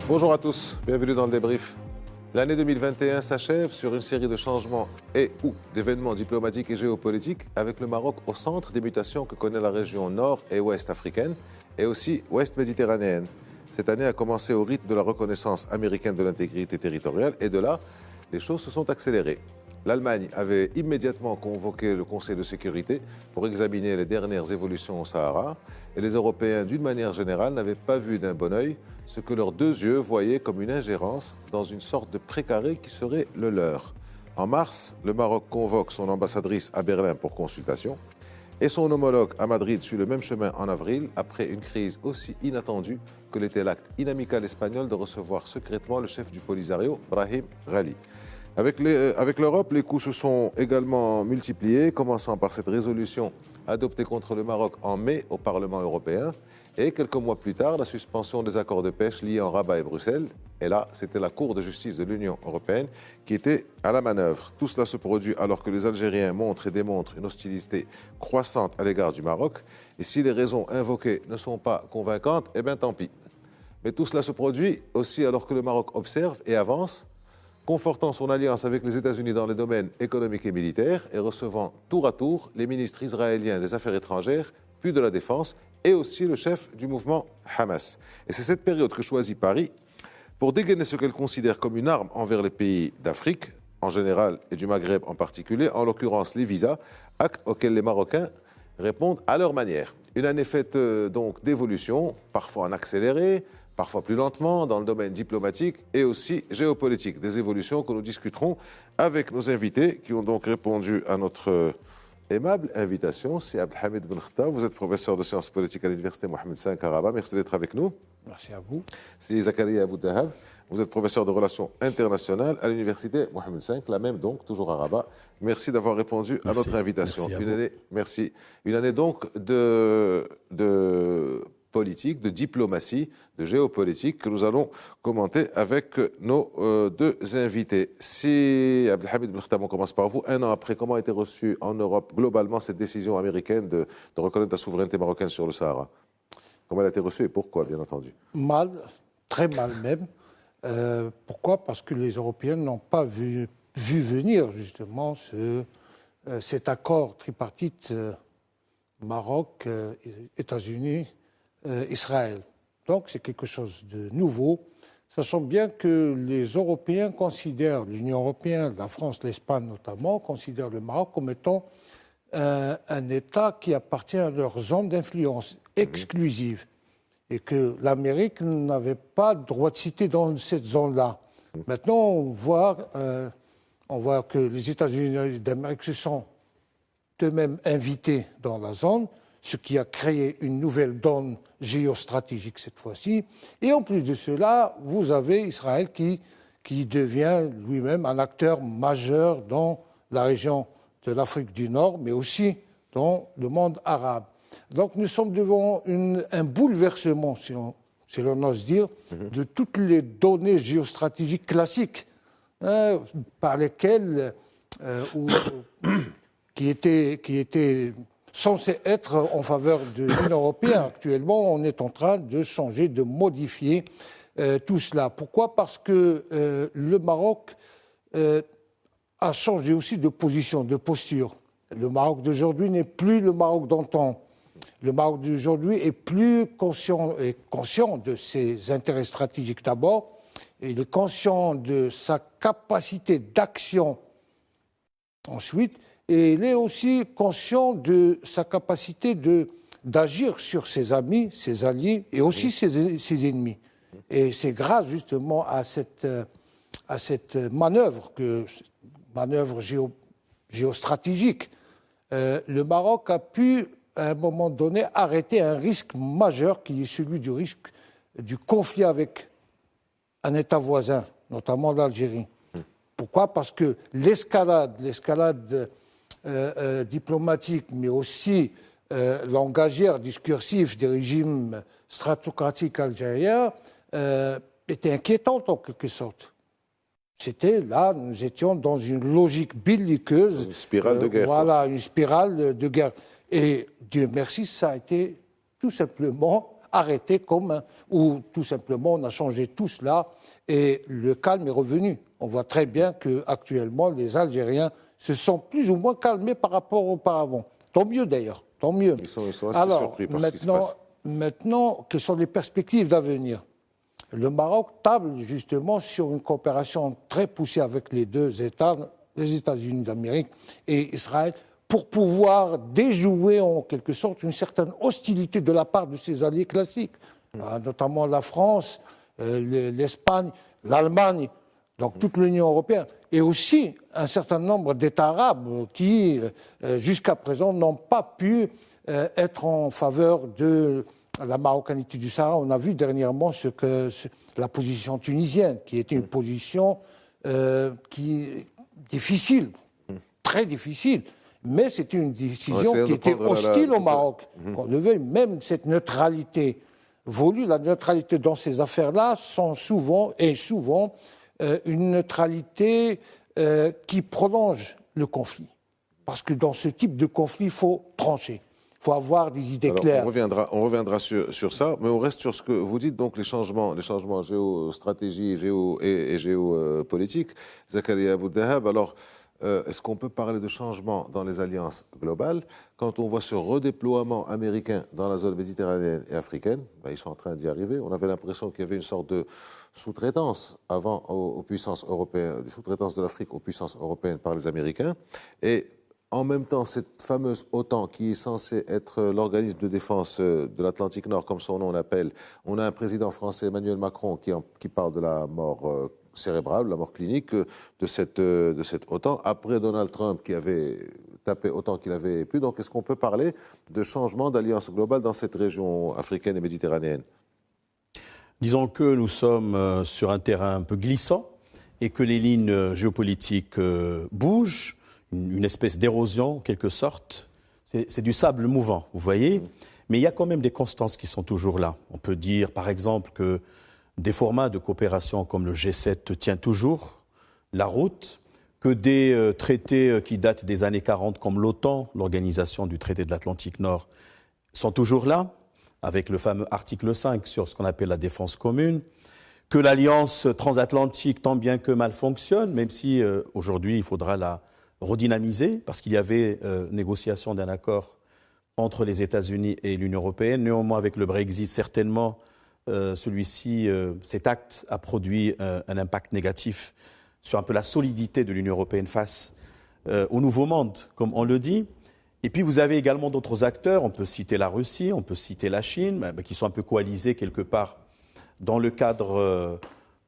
Bonjour à tous, bienvenue dans le débrief. L'année 2021 s'achève sur une série de changements et ou d'événements diplomatiques et géopolitiques avec le Maroc au centre des mutations que connaît la région nord et ouest africaine et aussi ouest méditerranéenne. Cette année a commencé au rythme de la reconnaissance américaine de l'intégrité territoriale et de là, les choses se sont accélérées. L'Allemagne avait immédiatement convoqué le Conseil de sécurité pour examiner les dernières évolutions au Sahara et les Européens, d'une manière générale, n'avaient pas vu d'un bon œil ce que leurs deux yeux voyaient comme une ingérence dans une sorte de précaré qui serait le leur. En mars, le Maroc convoque son ambassadrice à Berlin pour consultation et son homologue à Madrid suit le même chemin en avril après une crise aussi inattendue que l'était l'acte inamical espagnol de recevoir secrètement le chef du Polisario, Brahim Ghali. Avec l'Europe, les coups se sont également multipliés, commençant par cette résolution adoptée contre le Maroc en mai au Parlement européen et quelques mois plus tard, la suspension des accords de pêche liant Rabat et Bruxelles. Et là, c'était la Cour de justice de l'Union européenne qui était à la manœuvre. Tout cela se produit alors que les Algériens montrent et démontrent une hostilité croissante à l'égard du Maroc. Et si les raisons invoquées ne sont pas convaincantes, eh bien tant pis. Mais tout cela se produit aussi alors que le Maroc observe et avance, confortant son alliance avec les États-Unis dans les domaines économiques et militaires et recevant tour à tour les ministres israéliens des Affaires étrangères, puis de la Défense, et aussi le chef du mouvement Hamas. Et c'est cette période que choisit Paris pour dégainer ce qu'elle considère comme une arme envers les pays d'Afrique, en général, et du Maghreb en particulier, en l'occurrence les visas, actes auxquels les Marocains répondent à leur manière. Une année faite donc d'évolution, parfois en accéléré, parfois plus lentement, dans le domaine diplomatique et aussi géopolitique. Des évolutions que nous discuterons avec nos invités qui ont donc répondu à notre aimable invitation. C'est Abdelhamid Ben Khattab, vous êtes professeur de sciences politiques à l'université Mohamed V à Rabat. Merci d'être avec nous. Merci à vous. C'est Zakaria Abou Dahab, vous êtes professeur de relations internationales à l'université Mohamed V, la même donc, toujours à Rabat. Merci d'avoir répondu à notre invitation. Merci. Une année donc de politique, de diplomatie, de géopolitique que nous allons commenter avec nos deux invités. Si Abdelhamid Ben Khattab, on commence par vous. Un an après, comment a été reçue en Europe globalement cette décision américaine de reconnaître la souveraineté marocaine sur le Sahara? Comment elle a été reçue et pourquoi, bien entendu? Mal, très mal même. Pourquoi? Parce que les Européens n'ont pas vu venir justement cet accord tripartite Maroc, États-Unis, Israël. Donc c'est quelque chose de nouveau, sachant bien que les Européens considèrent, l'Union européenne, la France, l'Espagne notamment, considèrent le Maroc comme étant un État qui appartient à leur zone d'influence exclusive et que l'Amérique n'avait pas de droit de cité dans cette zone-là. Maintenant, on voit que les États-Unis d'Amérique se sont eux-mêmes invités dans la zone, ce qui a créé une nouvelle donne géostratégique cette fois-ci. Et en plus de cela, vous avez Israël qui devient lui-même un acteur majeur dans la région de l'Afrique du Nord, mais aussi dans le monde arabe. Donc nous sommes devant un bouleversement, si l'on ose dire, de toutes les données géostratégiques classiques par lesquelles, qui étaient censé être en faveur de l'Union européenne. Actuellement, on est en train de changer, de modifier tout cela. Pourquoi? Parce que le Maroc a changé aussi de position, de posture. Le Maroc d'aujourd'hui n'est plus le Maroc d'antan. Le Maroc d'aujourd'hui est plus conscient de ses intérêts stratégiques d'abord, et il est conscient de sa capacité d'action ensuite, et il est aussi conscient de sa capacité d'agir sur ses amis, ses alliés et aussi ses ennemis. Et c'est grâce justement à cette manœuvre, géostratégique, le Maroc a pu, à un moment donné, arrêter un risque majeur qui est celui du risque du conflit avec un État voisin, notamment l'Algérie. Pourquoi? Parce que l'escalade diplomatique, mais aussi langagière, discursif des régimes stratocratiques algériens était inquiétante en quelque sorte. Nous étions dans une logique belliqueuse. Une spirale de guerre. Voilà, une spirale de guerre. Et Dieu merci, ça a été tout simplement arrêté ou tout simplement on a changé tout cela et le calme est revenu. On voit très bien qu'actuellement, les Algériens se sont plus ou moins calmés par rapport auparavant. Tant mieux d'ailleurs, tant mieux. Ils sont assez surpris par ce qui se passe. Maintenant, quelles sont les perspectives d'avenir? Le Maroc table justement sur une coopération très poussée avec les deux États, les États-Unis d'Amérique et Israël, pour pouvoir déjouer en quelque sorte une certaine hostilité de la part de ses alliés classiques, notamment la France, l'Espagne, l'Allemagne, donc toute l'Union européenne, et aussi un certain nombre d'États arabes qui, jusqu'à présent, n'ont pas pu être en faveur de la marocanité du Sahara. On a vu dernièrement la position tunisienne, qui était une position difficile, très difficile, mais c'était une décision qui était hostile au Maroc. On le veuille, même cette neutralité voulue, la neutralité dans ces affaires-là sont souvent une neutralité qui prolonge le conflit. Parce que dans ce type de conflit, il faut trancher. Il faut avoir des idées claires. On reviendra sur ça, mais on reste sur ce que vous dites, donc les changements géostratégie et géopolitiques. Zakaria Abou-Dahab, alors, est-ce qu'on peut parler de changement dans les alliances globales quand on voit ce redéploiement américain dans la zone méditerranéenne et africaine? Ils sont en train d'y arriver. On avait l'impression qu'il y avait une sorte de sous-traitance avant aux puissances européennes, sous-traitance de l'Afrique aux puissances européennes par les Américains. Et en même temps, cette fameuse OTAN qui est censée être l'organisme de défense de l'Atlantique Nord, comme son nom l'appelle, on a un président français, Emmanuel Macron, qui parle de la mort cérébrale, la mort clinique de cette OTAN, après Donald Trump qui avait tapé autant qu'il avait pu. Donc est-ce qu'on peut parler de changement d'alliance globale dans cette région africaine et méditerranéenne? Disons que nous sommes sur un terrain un peu glissant et que les lignes géopolitiques bougent, une espèce d'érosion en quelque sorte. C'est du sable mouvant, vous voyez. Mais il y a quand même des constances qui sont toujours là. On peut dire par exemple que des formats de coopération comme le G7 tient toujours la route, que des traités qui datent des années 40 comme l'OTAN, l'organisation du traité de l'Atlantique Nord, sont toujours là, avec le fameux article 5 sur ce qu'on appelle la défense commune, que l'alliance transatlantique tant bien que mal fonctionne, même si aujourd'hui il faudra la redynamiser, parce qu'il y avait négociation d'un accord entre les États-Unis et l'Union européenne. Néanmoins, avec le Brexit, certainement, cet acte a produit un impact négatif sur un peu la solidité de l'Union européenne face au nouveau monde, comme on le dit. Et puis vous avez également d'autres acteurs, on peut citer la Russie, on peut citer la Chine, qui sont un peu coalisés quelque part dans le cadre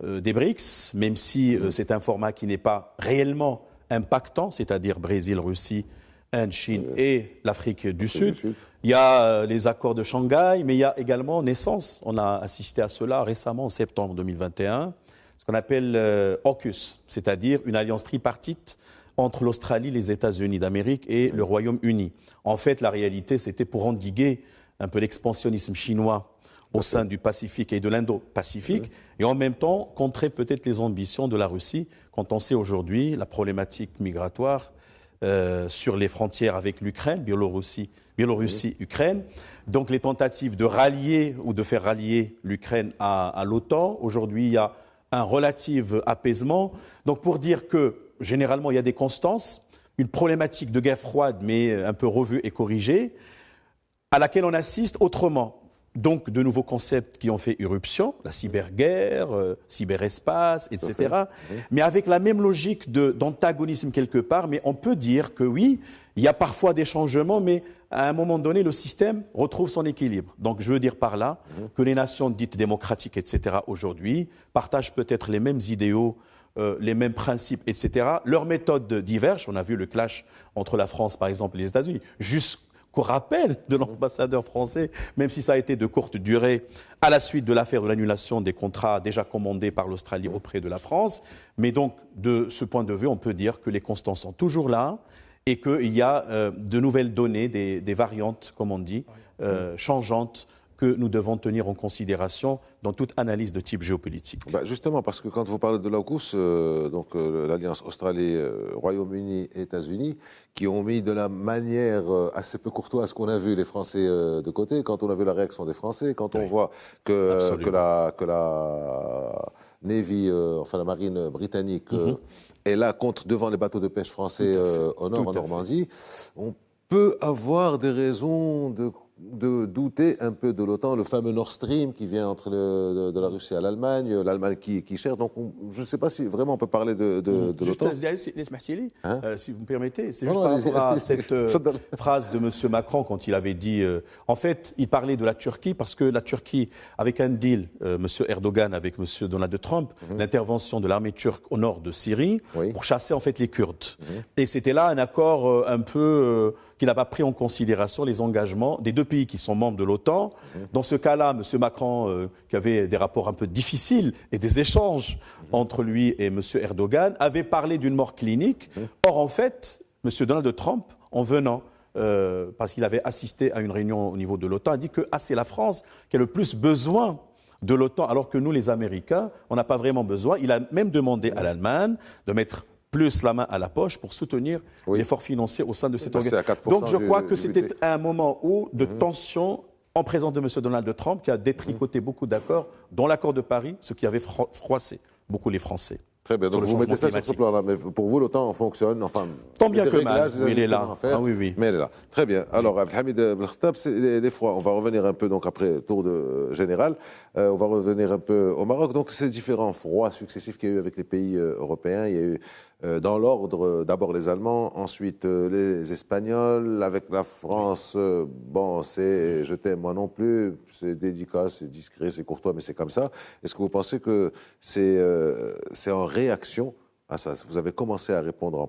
des BRICS, même si c'est un format qui n'est pas réellement impactant, c'est-à-dire Brésil, Russie, Inde, Chine et l'Afrique du Sud. Il y a les accords de Shanghai, mais il y a également naissance, on a assisté à cela récemment en septembre 2021, ce qu'on appelle AUKUS, c'est-à-dire une alliance tripartite entre l'Australie, les États-Unis d'Amérique et le Royaume-Uni. En fait, la réalité, c'était pour endiguer un peu l'expansionnisme chinois au sein du Pacifique et de l'Indo-Pacifique, et en même temps contrer peut-être les ambitions de la Russie, quand on sait aujourd'hui la problématique migratoire sur les frontières avec l'Ukraine, Biélorussie, Ukraine. Donc les tentatives de rallier ou de faire rallier l'Ukraine à l'OTAN. Aujourd'hui, il y a un relatif apaisement. Donc pour dire que généralement, il y a des constances, une problématique de guerre froide, mais un peu revue et corrigée, à laquelle on assiste autrement. Donc, de nouveaux concepts qui ont fait irruption, la cyberguerre, cyberespace, etc. Mais avec la même logique d'antagonisme quelque part. Mais on peut dire que oui, il y a parfois des changements, mais à un moment donné, le système retrouve son équilibre. Donc, je veux dire par là que les nations dites démocratiques, etc., aujourd'hui, partagent peut-être les mêmes idéaux, les mêmes principes, etc. Leurs méthodes divergent. On a vu le clash entre la France, par exemple, et les États-Unis. Jusqu'au rappel de l'ambassadeur français, même si ça a été de courte durée, à la suite de l'affaire de l'annulation des contrats déjà commandés par l'Australie auprès de la France. Mais donc, de ce point de vue, on peut dire que les constances sont toujours là et qu'il y a de nouvelles données, des variantes, comme on dit, changeantes que nous devons tenir en considération dans toute analyse de type géopolitique. Justement, parce que quand vous parlez de l'AUKUS, l'Alliance Australie, Royaume-Uni et États-Unis, qui ont mis de la manière assez peu courtoise qu'on a vu les Français de côté, quand on a vu la réaction des Français, quand on voit que la Navy, la marine britannique, est là devant les bateaux de pêche français au nord, en Normandie, on peut avoir des raisons de douter un peu de l'OTAN, le fameux Nord Stream qui vient de la Russie à l'Allemagne qui cherche. Donc je ne sais pas si vraiment on peut parler de l'OTAN. Si vous me permettez, c'est juste par rapport à cette phrase de M. Macron quand il avait dit... en fait, il parlait de la Turquie parce que la Turquie, avec un deal, M. Erdogan avec M. Donald Trump, l'intervention de l'armée turque au nord de Syrie pour chasser en fait les Kurdes. Et c'était là un accord un peu... qui n'a pas pris en considération les engagements des deux pays qui sont membres de l'OTAN. Dans ce cas-là, M. Macron, qui avait des rapports un peu difficiles et des échanges entre lui et M. Erdogan, avait parlé d'une mort clinique. Or, en fait, M. Donald Trump, en venant, parce qu'il avait assisté à une réunion au niveau de l'OTAN, a dit que c'est la France qui a le plus besoin de l'OTAN, alors que nous, les Américains, on n'a pas vraiment besoin. Il a même demandé à l'Allemagne de mettre plus la main à la poche pour soutenir l'effort financier au sein de cette organisation. Donc je crois que c'était un moment de tension en présence de M. Donald Trump qui a détricoté beaucoup d'accords, dont l'accord de Paris, ce qui avait froissé beaucoup les Français. Très bien, donc vous mettez ça sur ce plan-là, mais pour vous, l'OTAN fonctionne, tant bien que mal, il est là. Mais elle est là. Très bien. Alors, Abdelhamid Belkhatab, c'est les froids. On va revenir un peu, donc après tour général, on va revenir un peu au Maroc. Donc, ces différents froids successifs qu'il y a eu avec les pays européens, il y a eu dans l'ordre, d'abord les Allemands, ensuite les Espagnols, avec la France, c'est je t'aime moi non plus, c'est délicat, c'est discret, c'est courtois, mais c'est comme ça. Est-ce que vous pensez que c'est en réaction à ça? Vous avez commencé à répondre à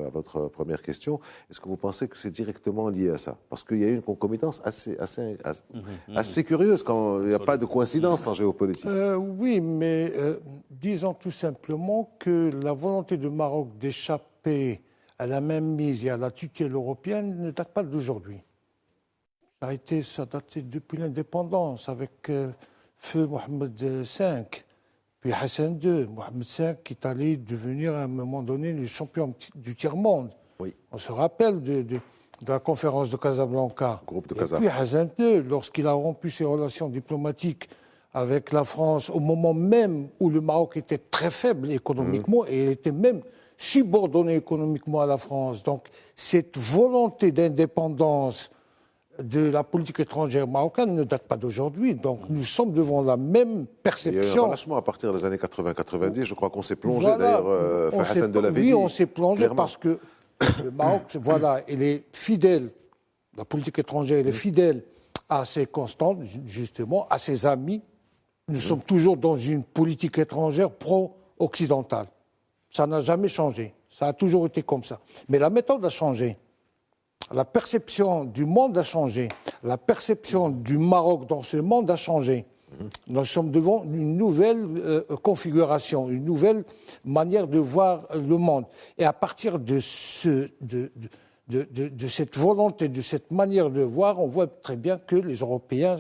votre première question. Est-ce que vous pensez que c'est directement lié à ça? Parce qu'il y a eu une concomitance assez curieuse quand il n'y a pas de coïncidence en géopolitique. Oui, mais disons tout simplement que la volonté du Maroc d'échapper à la mainmise et à la tutelle européenne ne date pas d'aujourd'hui. Ça datait depuis l'indépendance avec feu Mohamed V. Puis Hassan II, Mohamed V, qui est allé devenir à un moment donné le champion du tiers-monde. Oui. On se rappelle de la conférence de Casablanca. Groupe de Et puis Hassan II, lorsqu'il a rompu ses relations diplomatiques avec la France, au moment même où le Maroc était très faible économiquement et était même subordonné économiquement à la France. Donc cette volonté d'indépendance de la politique étrangère marocaine ne date pas d'aujourd'hui. Donc nous sommes devant la même perception. Il y a eu un relâchement à partir des années 80-90. Je crois qu'on s'est plongé, d'ailleurs, Hassan II l'avait dit. Oui, on s'est plongé parce que le Maroc, il est fidèle, la politique étrangère, il est fidèle à ses constantes, justement, à ses amis. Nous sommes toujours dans une politique étrangère pro-occidentale. Ça n'a jamais changé. Ça a toujours été comme ça. Mais la méthode a changé. La perception du monde a changé. La perception du Maroc dans ce monde a changé. Nous sommes devant une nouvelle configuration, une nouvelle manière de voir le monde. Et à partir de cette volonté, de cette manière de voir, on voit très bien que les Européens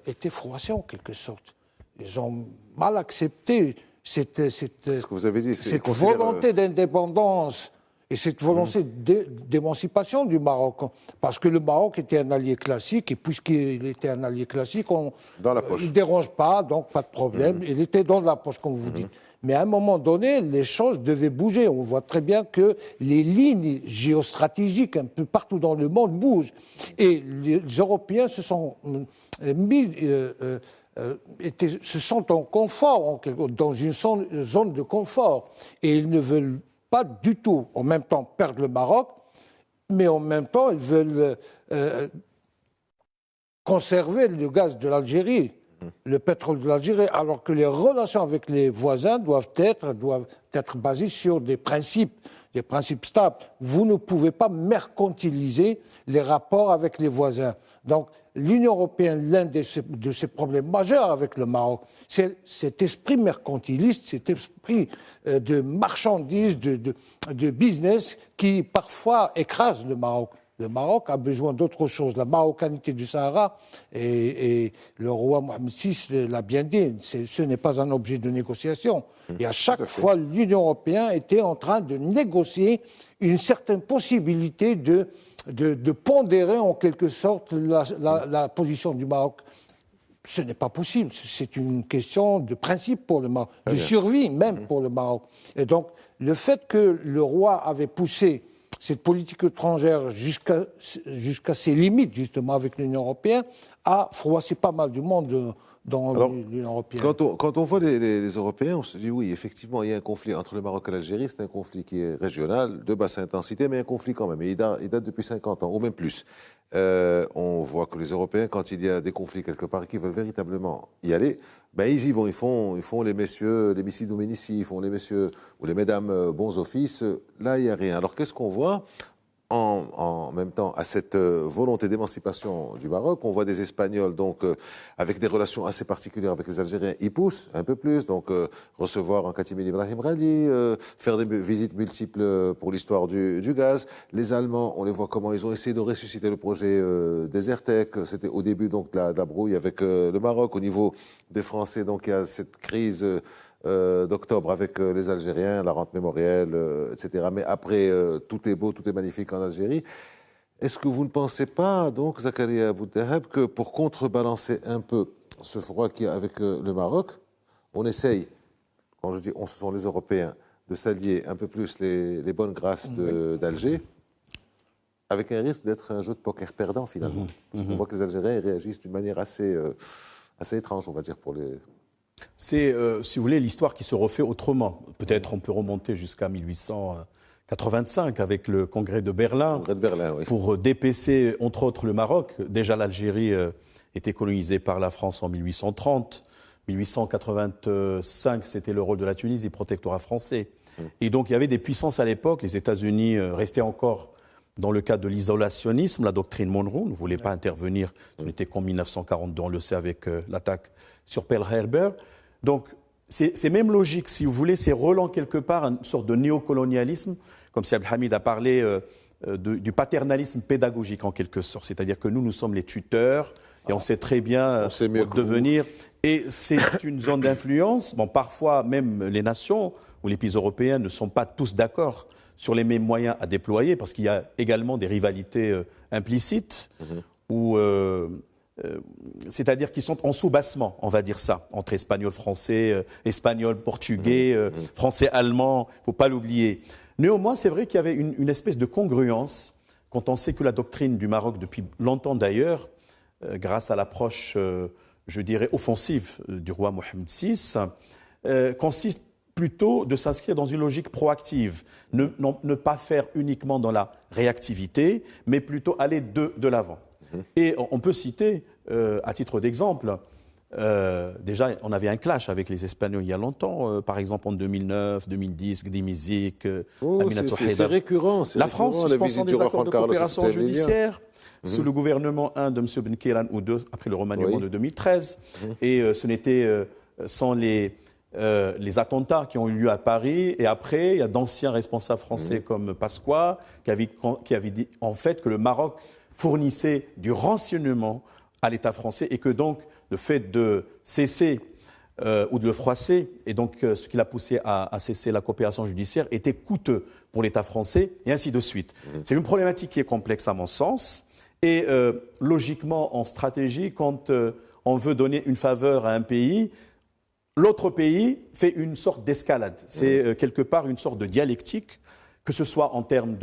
étaient froissés en quelque sorte. Ils ont mal accepté cette volonté d'indépendance et cette volonté d'émancipation du Maroc. Parce que le Maroc était un allié classique, et puisqu'il était un allié classique, il ne dérange pas, donc pas de problème. Il était dans la poche, comme vous dites. Mais à un moment donné, les choses devaient bouger. On voit très bien que les lignes géostratégiques un peu partout dans le monde bougent. Et les Européens se sont se sentent en confort, dans une zone de confort. Et ils ne veulent pas du tout, en même temps, perdre le Maroc, mais en même temps, ils veulent conserver le gaz de l'Algérie, le pétrole de l'Algérie, alors que les relations avec les voisins doivent être basées sur des principes stables. Vous ne pouvez pas mercantiliser les rapports avec les voisins. Donc, l'Union européenne, l'un de ses problèmes majeurs avec le Maroc, c'est cet esprit mercantiliste, cet esprit de marchandise, de business qui parfois écrase le Maroc. Le Maroc a besoin d'autre chose. La marocanité du Sahara, et le roi Mohamed VI l'a bien dit, ce n'est pas un objet de négociation. Et à chaque fois, l'Union européenne était en train de négocier une certaine possibilité de pondérer en quelque sorte la position du Maroc. Ce n'est pas possible. C'est une question de principe pour le Maroc, de survie même pour le Maroc. Et donc, le fait que le roi avait poussé cette politique étrangère jusqu'à ses limites, justement, avec l'Union européenne, a froissé pas mal du monde dans l'Union européenne. Quand on voit les Européens, on se dit oui, effectivement, il y a un conflit entre le Maroc et l'Algérie. C'est un conflit qui est régional, de basse intensité, mais un conflit quand même. Et il date depuis 50 ans, ou même plus. On voit que les Européens, quand il y a des conflits quelque part et qu'ils veulent véritablement y aller, ben ils y vont. Ils font les messieurs, les missi dominici, ils font les messieurs ou les mesdames bons offices. Là, il n'y a rien. Alors, qu'est-ce qu'on voit en même temps à cette volonté d'émancipation du Maroc? On voit des Espagnols, donc, avec des relations assez particulières avec les Algériens, ils poussent un peu plus, donc recevoir en Khatim Ibrahim Radi, faire des visites multiples pour l'histoire du gaz. Les Allemands, on les voit comment ils ont essayé de ressusciter le projet Desertec. C'était au début donc de la brouille avec le Maroc. Au niveau des Français, donc il y a cette crise d'octobre avec les Algériens, la rente mémorielle, etc. Mais après, tout est beau, tout est magnifique en Algérie. Est-ce que vous ne pensez pas, donc, Zakaria Bouddahab, que pour contrebalancer un peu ce froid qu'il y a avec le Maroc, on essaye, quand je dis on, ce sont les Européens, de s'allier un peu plus les bonnes grâces d'Alger, avec un risque d'être un jeu de poker perdant, finalement. Parce qu'on voit que les Algériens réagissent d'une manière assez étrange, on va dire, pour les... C'est, si vous voulez, l'histoire qui se refait autrement. Peut-être on peut remonter jusqu'à 1885 avec le congrès de Berlin, oui. Pour dépecer, entre autres, le Maroc. Déjà, l'Algérie était colonisée par la France en 1830. 1885, c'était le rôle de la Tunisie, protectorat français. Et donc, il y avait des puissances à l'époque. Les États-Unis restaient encore dans le cadre de l'isolationnisme. La doctrine Monroe ne voulait pas intervenir. Ce n'était qu'en 1942, on le sait, avec l'attaque sur Pearl Harbor. Donc, c'est même logique, si vous voulez, c'est relant quelque part une sorte de néocolonialisme, comme si Abdelhamid a parlé du paternalisme pédagogique en quelque sorte. C'est-à-dire que nous sommes les tuteurs et on sait très bien devenir. Et c'est une zone d'influence. Bon, parfois, même les nations ou les pays européens ne sont pas tous d'accord sur les mêmes moyens à déployer, parce qu'il y a également des rivalités implicites, c'est-à-dire qui sont en soubassement, on va dire ça, entre espagnol, français, espagnol, portugais, français, allemand, il ne faut pas l'oublier. Néanmoins, c'est vrai qu'il y avait une espèce de congruence, quand on sait que la doctrine du Maroc, depuis longtemps d'ailleurs, grâce à l'approche, je dirais, offensive du roi Mohamed VI, consiste plutôt de s'inscrire dans une logique proactive, ne pas faire uniquement dans la réactivité, mais plutôt aller de l'avant. Et on peut citer, à titre d'exemple, déjà on avait un clash avec les Espagnols il y a longtemps, par exemple en 2009, 2010, Gdi Mizik, Aminatou Haïdar. C'est récurrent. La France suspend des accords de coopération judiciaire sous le gouvernement 1 de M. Benkiran ou 2 après le remaniement de 2013. Et ce n'était sans les attentats qui ont eu lieu à Paris, et après, il y a d'anciens responsables français comme Pasqua qui avaient dit en fait que le Maroc fournissait du renseignement à l'État français et que donc le fait de cesser ou de le froisser, et donc ce qui l'a poussé à cesser la coopération judiciaire, était coûteux pour l'État français, et ainsi de suite. C'est une problématique qui est complexe à mon sens, et logiquement en stratégie, quand on veut donner une faveur à un pays, l'autre pays fait une sorte d'escalade. C'est quelque part une sorte de dialectique, que ce soit en termes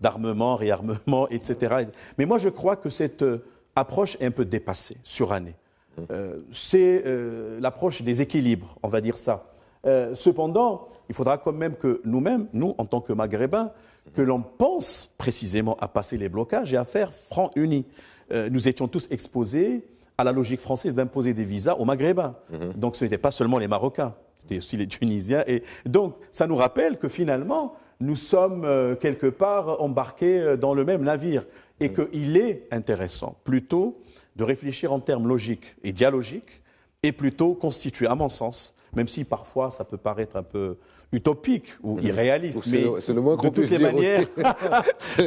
d'armement, réarmement, etc. Mais moi, je crois que cette approche est un peu dépassée, surannée. C'est l'approche des équilibres, on va dire ça. Cependant, il faudra quand même que nous-mêmes, nous, en tant que Maghrébins, que l'on pense précisément à passer les blocages et à faire front uni. Nous étions tous exposés à la logique française d'imposer des visas aux Maghrébins. Donc ce n'était pas seulement les Marocains, c'était aussi les Tunisiens. Et donc ça nous rappelle que finalement, nous sommes quelque part embarqués dans le même navire. Et qu'il est intéressant plutôt de réfléchir en termes logiques et dialogiques et plutôt constituer, à mon sens, même si parfois ça peut paraître un peu utopique ou irréaliste. C'est le moins qu'on puisse dire. De toutes les manières,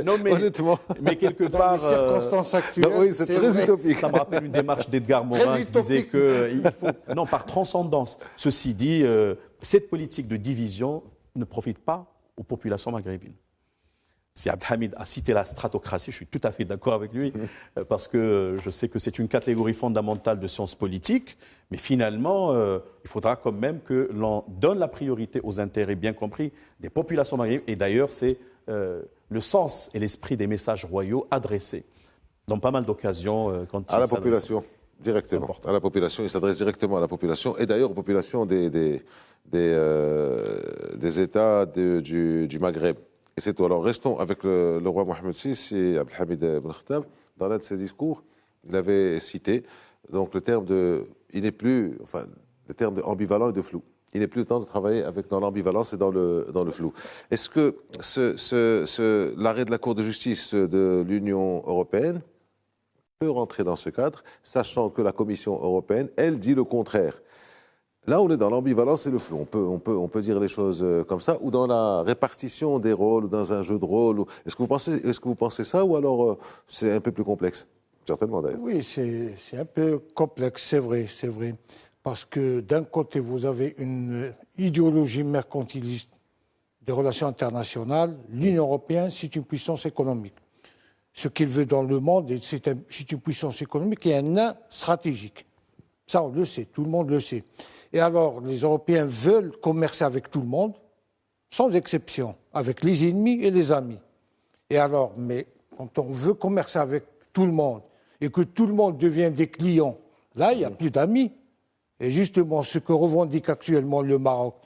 non, honnêtement. Mais quelque Dans part, les circonstances actuelles, oui, c'est très vrai. utopique. ça me rappelle une démarche d'Edgar Morin qui disait qu'il faut, non, par transcendance. Ceci dit, cette politique de division ne profite pas aux populations maghrébines. Si Abdelhamid a cité la stratocratie, je suis tout à fait d'accord avec lui, parce que je sais que c'est une catégorie fondamentale de sciences politiques, mais finalement, il faudra quand même que l'on donne la priorité aux intérêts bien compris des populations maghrébines. Et d'ailleurs, c'est le sens et l'esprit des messages royaux adressés dans pas mal d'occasions. À la population, directement. À la population, il s'adresse directement à la population, et d'ailleurs aux populations des États du Maghreb. Et c'est tout. Alors restons avec le roi Mohammed VI et Abdelhamid Ben Khattab. Dans l'un de ses discours, il avait cité donc le terme de ambivalent et de flou. Il n'est plus le temps de travailler dans l'ambivalence et dans le flou. Est-ce que l'arrêt de la Cour de justice de l'Union européenne peut rentrer dans ce cadre, sachant que la Commission européenne, elle, dit le contraire? Là, on est dans l'ambivalence et le flou. On peut dire les choses comme ça, ou dans la répartition des rôles, ou dans un jeu de rôle. Est-ce que vous pensez ça, ou alors c'est un peu plus complexe? Certainement, d'ailleurs. Oui, c'est un peu complexe, c'est vrai. Parce que d'un côté, vous avez une idéologie mercantiliste des relations internationales. L'Union européenne, c'est une puissance économique. Ce qu'il veut dans le monde, c'est une puissance économique et un nain stratégique. Ça, on le sait, tout le monde le sait. Et alors, les Européens veulent commercer avec tout le monde, sans exception, avec les ennemis et les amis. Et alors, mais quand on veut commercer avec tout le monde et que tout le monde devient des clients, là, il n'y a plus d'amis. Et justement, ce que revendique actuellement le Maroc,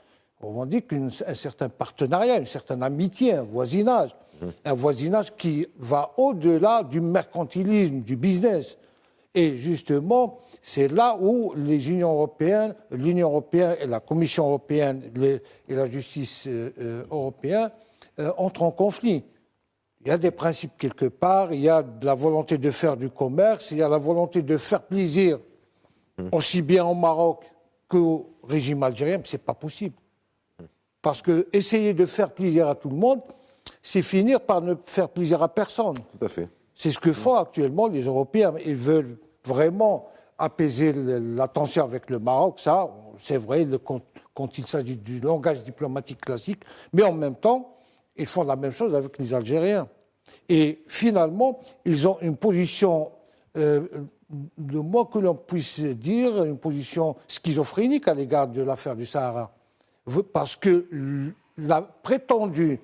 revendique un certain partenariat, une certaine amitié, un voisinage qui va au-delà du mercantilisme, du business. Et justement, c'est là où l'Union européenne et la Commission européenne et la justice européenne entrent en conflit. Il y a des principes quelque part, il y a de la volonté de faire du commerce, il y a la volonté de faire plaisir aussi bien au Maroc qu'au régime algérien, mais ce n'est pas possible. Parce que essayer de faire plaisir à tout le monde, c'est finir par ne faire plaisir à personne. Tout à fait. C'est ce que font actuellement les Européens. Ils veulent vraiment apaiser la tension avec le Maroc, ça, c'est vrai, quand il s'agit du langage diplomatique classique, mais en même temps, ils font la même chose avec les Algériens. Et finalement, ils ont une position, le moins que l'on puisse dire, une position schizophrénique à l'égard de l'affaire du Sahara. Parce que la prétendue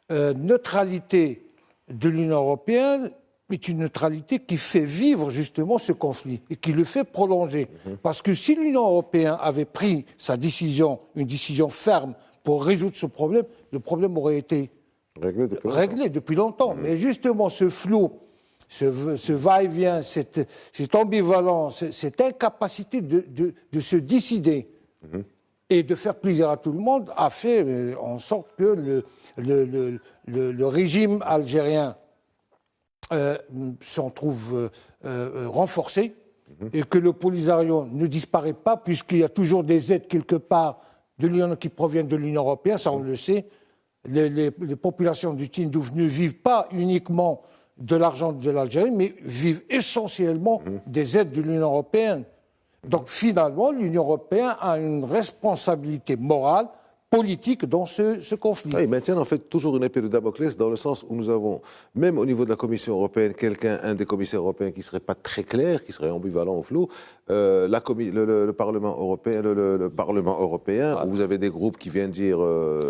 neutralité de l'Union européenne est une neutralité qui fait vivre justement ce conflit et qui le fait prolonger. Parce que si l'Union européenne avait pris sa décision, une décision ferme pour résoudre ce problème, le problème aurait été réglé depuis longtemps. Mais justement, ce flou, ce va-et-vient, cette ambivalence, cette incapacité de se décider et de faire plaisir à tout le monde a fait en sorte que le régime algérien s'en trouve renforcé et que le Polisario ne disparaît pas puisqu'il y a toujours des aides quelque part qui proviennent de l'Union européenne, ça on le sait. Les populations du Tindouf ne vivent pas uniquement de l'argent de l'Algérie, mais vivent essentiellement des aides de l'Union européenne. Donc finalement, l'Union européenne a une responsabilité morale, politique dans ce conflit. Ils maintiennent en fait toujours une épée de Damoclès dans le sens où nous avons, même au niveau de la Commission européenne, un des commissaires européens qui ne serait pas très clair, qui serait ambivalent ou flou, le Parlement européen, où vous avez des groupes qui viennent dire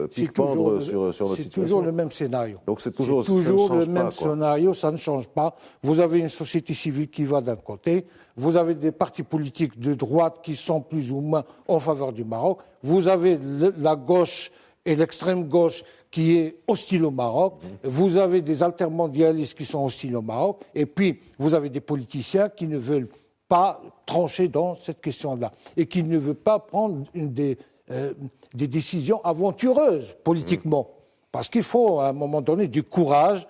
pique-pendre sur notre situation. C'est toujours le même scénario. Donc c'est toujours le même scénario, ça ne change pas. Vous avez une société civile qui va d'un côté, vous avez des partis politiques de droite qui sont plus ou moins en faveur du Maroc, vous avez la gauche et l'extrême gauche qui est hostile au Maroc, vous avez des altermondialistes qui sont hostiles au Maroc, et puis vous avez des politiciens qui ne veulent pas trancher dans cette question-là, et qui ne veulent pas prendre des décisions aventureuses politiquement. Parce qu'il faut à un moment donné du courage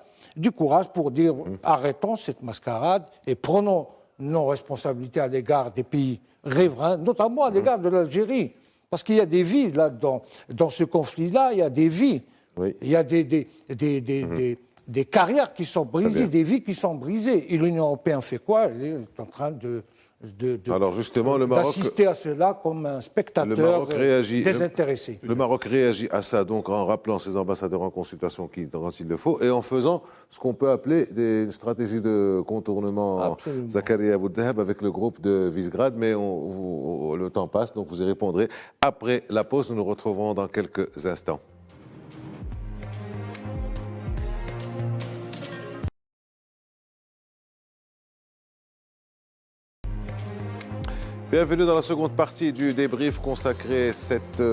pour dire arrêtons cette mascarade et prenons nos responsabilités à l'égard des pays riverains, notamment à l'égard de l'Algérie. Parce qu'il y a des vies, là, dans ce conflit-là, il y a des vies. Oui. Il y a des carrières qui sont brisées, des vies qui sont brisées. Et l'Union européenne fait quoi? Elle est en train Alors justement, le Maroc d'assister à cela comme un spectateur désintéressé. Le Maroc réagit à ça donc en rappelant ses ambassadeurs en consultation quand il le faut et en faisant ce qu'on peut appeler une stratégie de contournement. Zakaria Bouddahab avec le groupe de Visegrad, mais le temps passe, donc vous y répondrez après la pause. Nous nous retrouverons dans quelques instants. Bienvenue dans la seconde partie du débrief consacré cette